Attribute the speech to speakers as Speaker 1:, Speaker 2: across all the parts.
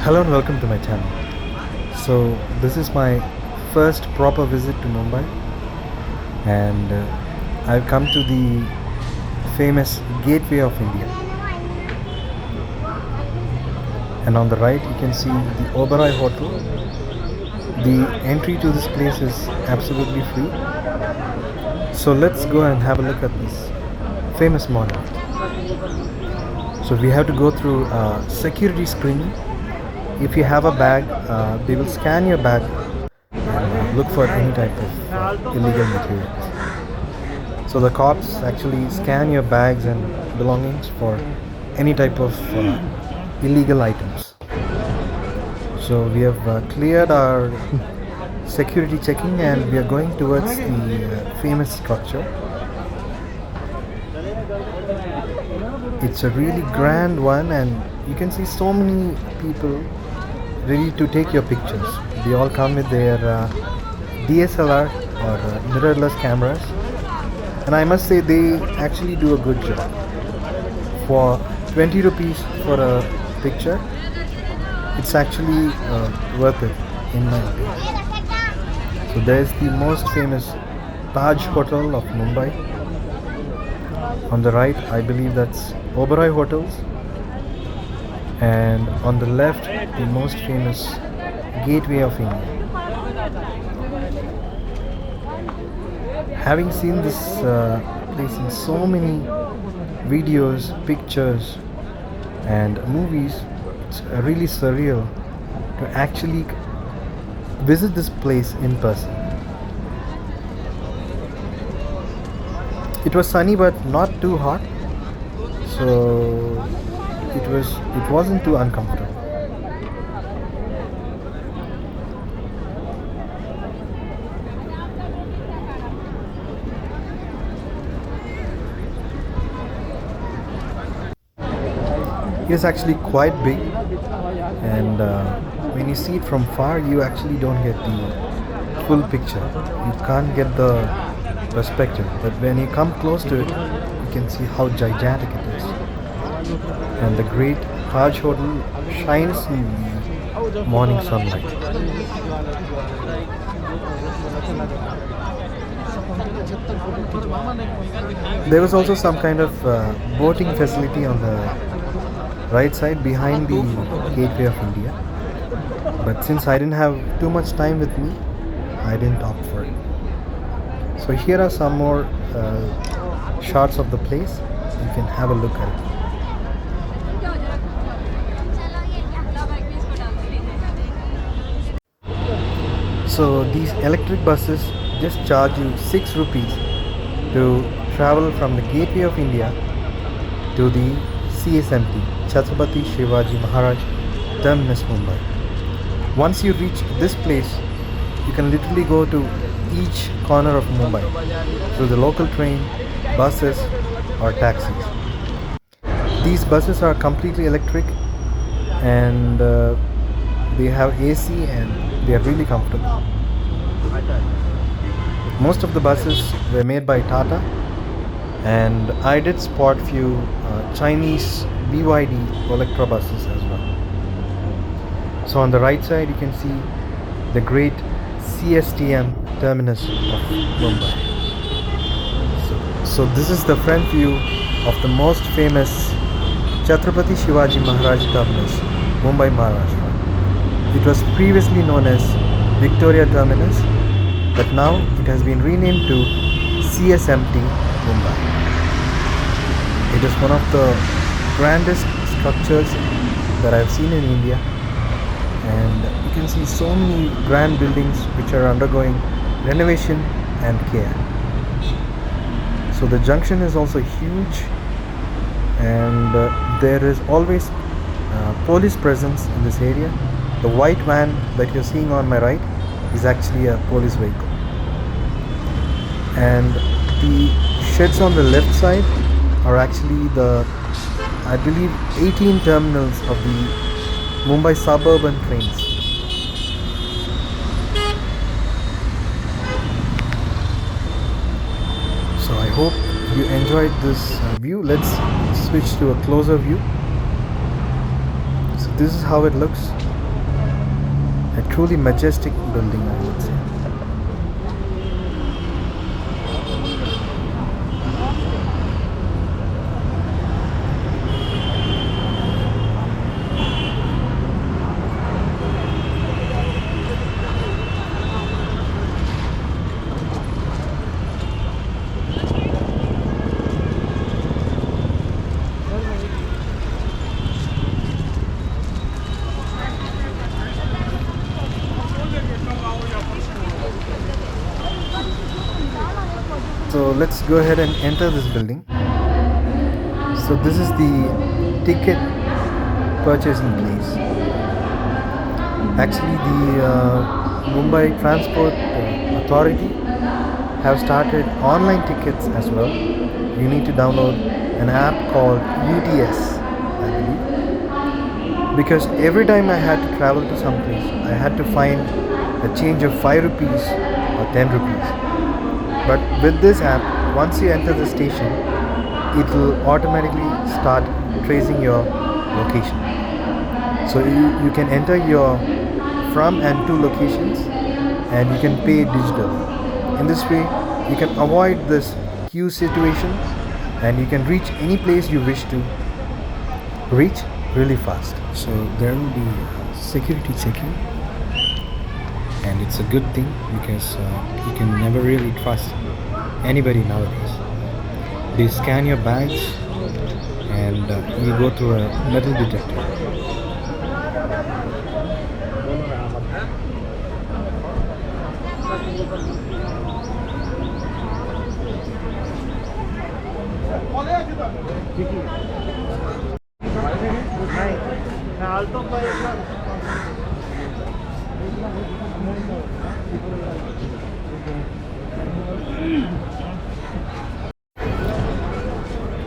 Speaker 1: Hello and welcome to my channel. So this is my first proper visit to Mumbai, and I've come to the famous Gateway of India, and on the right you can see the Oberoi Hotel. The entry to this place is absolutely free, so let's go and have a look at this famous monument. So we have to go through security screening. If you have a bag, they will scan your bag and look for any type of illegal materials. So the cops actually scan your bags and belongings for any type of illegal items. So we have cleared our security checking and we are going towards the famous structure. It's a really grand one, and you can see so many people ready to take your pictures. They all come with their DSLR or mirrorless cameras, and I must say they actually do a good job. For 20 rupees for a picture, it's actually worth it in my opinion. So there's the most famous Taj Hotel of Mumbai. On the right, I believe that's Oberoi Hotels, and on the left, the most famous Gateway of India. Having seen this place in so many videos, pictures, and movies, it's really surreal to actually visit this place in person. It was sunny but not too hot, so it wasn't too uncomfortable. It's actually quite big, and when you see it from far, you actually don't get the full picture. You can't get the perspective, but when you come close to it, you can see how gigantic it is. And the great Taj Hotel shines in the morning sunlight. There was also some kind of boating facility on the right side behind the Gateway of India, but since I didn't have too much time with me, I didn't opt for it. So here are some more shots of the place. You can have a look at it. So these electric buses just charge you 6 rupees to travel from the Gateway of India to the CSMT, Chhatrapati Shivaji Maharaj Terminus, Mumbai. Once you reach this place, you can literally go to each corner of Mumbai through the local train, buses or taxis. These buses are completely electric, and they have AC and they are really comfortable. Most of the buses were made by Tata, and I did spot few Chinese BYD Electra buses as well. So on the right side you can see the great CSTM terminus of Mumbai. So this is the front view of the most famous Chhatrapati Shivaji Maharaj Terminus, Mumbai, Maharashtra. It was previously known as Victoria Terminus, but now it has been renamed to CSMT Mumbai. It is one of the grandest structures that I have seen in India, and you can see so many grand buildings which are undergoing renovation and care. So the junction is also huge, and there is always police presence in this area. The white van that you're seeing on my right is actually a police vehicle, and the sheds on the left side are actually the, I believe, 18 terminals of the Mumbai suburban trains. So I hope you enjoyed this view. Let's switch to a closer view. So this is how it looks A truly majestic building, I would say. So let's go ahead and enter this building. So this is the ticket purchasing place. Actually, the Mumbai Transport Authority have started online tickets as well. You need to download an app called UTS, I believe. Because every time I had to travel to some place, I had to find a change of 5 rupees or 10 rupees. But with this app, once you enter the station, it will automatically start tracing your location. So you can enter your from and to locations, and you can pay digital. In this way, you can avoid this queue situation, and you can reach any place you wish to reach really fast. So there will be security checking, and it's a good thing because you can never really trust anybody nowadays. They scan your bags and you go through a metal detector.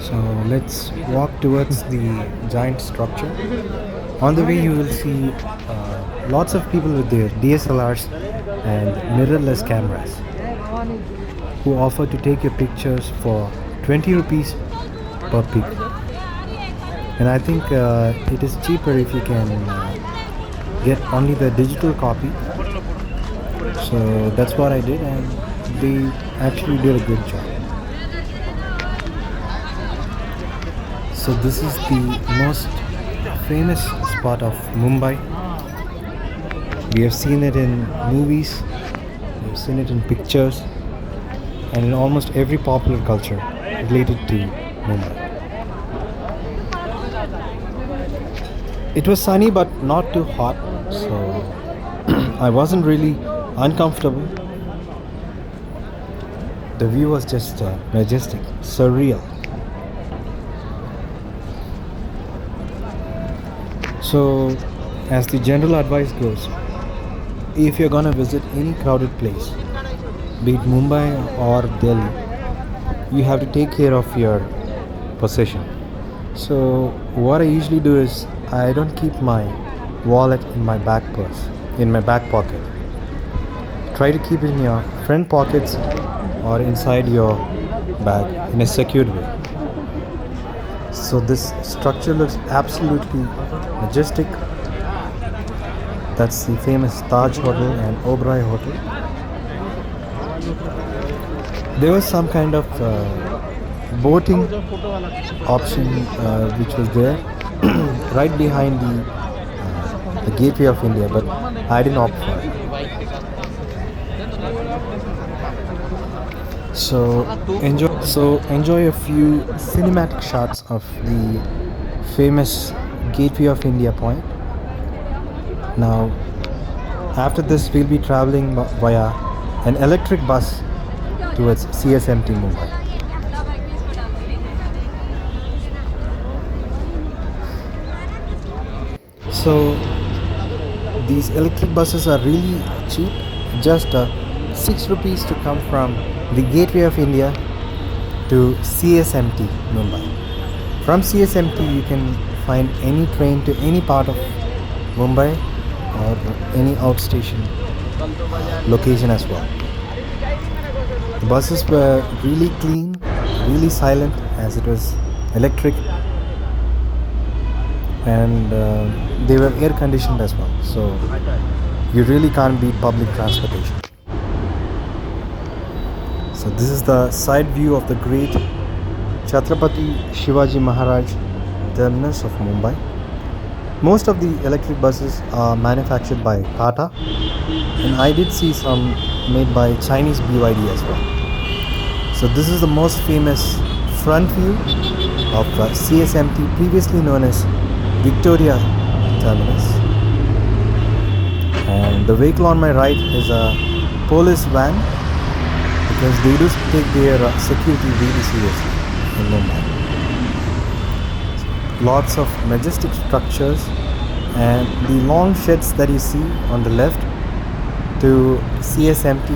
Speaker 1: So let's walk towards the giant structure. On the way you will see lots of people with their DSLRs and mirrorless cameras who offer to take your pictures for 20 rupees per pic. And I think it is cheaper if you can get only the digital copy. So that's what I did, and they actually did a good job. So this is the most famous spot of Mumbai. We have seen it in movies, we have seen it in pictures, and in almost every popular culture related to Mumbai. It was sunny but not too hot, so I wasn't really uncomfortable. The view was just majestic, surreal. So, as the general advice goes, if you're gonna visit any crowded place, be it Mumbai or Delhi, you have to take care of your possession. So, what I usually do is I don't keep my wallet in my back purse, in my back pocket. Try to keep it in your front pockets or inside your bag in a secured way. So this structure looks absolutely majestic. That's the famous Taj Hotel and Oberoi Hotel. There was some kind of boating option which was there right behind the Gateway of India, but I didn't opt for it. So enjoy a few cinematic shots of the famous Gateway of India point. Now, after this, we'll be traveling via an electric bus towards CSMT Mumbai. So these electric buses are really cheap, just 6 rupees to come from the Gateway of India to CSMT Mumbai. From CSMT you can find any train to any part of Mumbai or any outstation location as well. The buses were really clean, really silent as it was electric, and they were air conditioned as well. So You really can't beat public transportation. So this is the side view of the great Chhatrapati Shivaji Maharaj terminus of Mumbai. Most of the electric buses are manufactured by Tata, and I did see some made by Chinese BYD as well. So this is the most famous front view of CSMT, previously known as Victoria Terminus. And the vehicle on my right is a police van, because they do take their security really seriously in Mumbai. Lots of majestic structures, and the long sheds that you see on the left to CSMT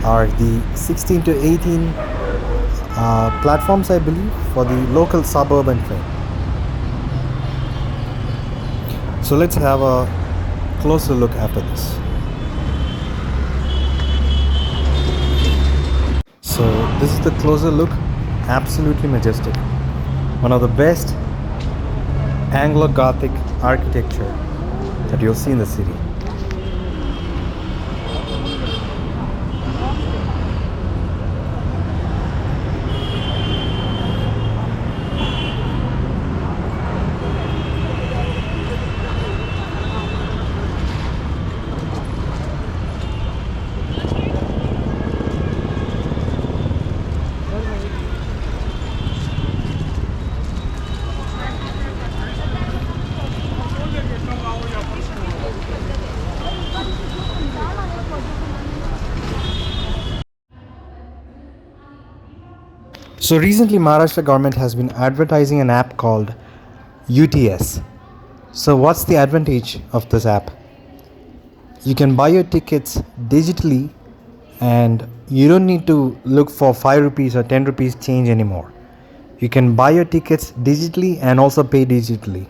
Speaker 1: are the 16 to 18 platforms, I believe, for the local suburban train. So let's have a closer look after this. So this is the closer look. Absolutely majestic. One of the best Anglo-Gothic architecture that you'll see in the city. So recently Maharashtra government has been advertising an app called UTS. So what's the advantage of this app? You can buy your tickets digitally, and you don't need to look for 5 rupees or 10 rupees change anymore. You can buy your tickets digitally and also pay digitally.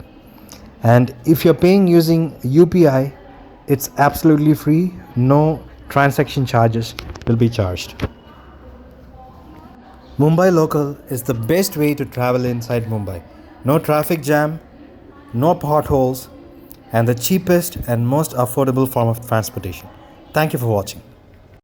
Speaker 1: And if you're paying using UPI, it's absolutely free. No transaction charges will be charged. Mumbai Local is the best way to travel inside Mumbai. No traffic jam, no potholes, and the cheapest and most affordable form of transportation. Thank you for watching.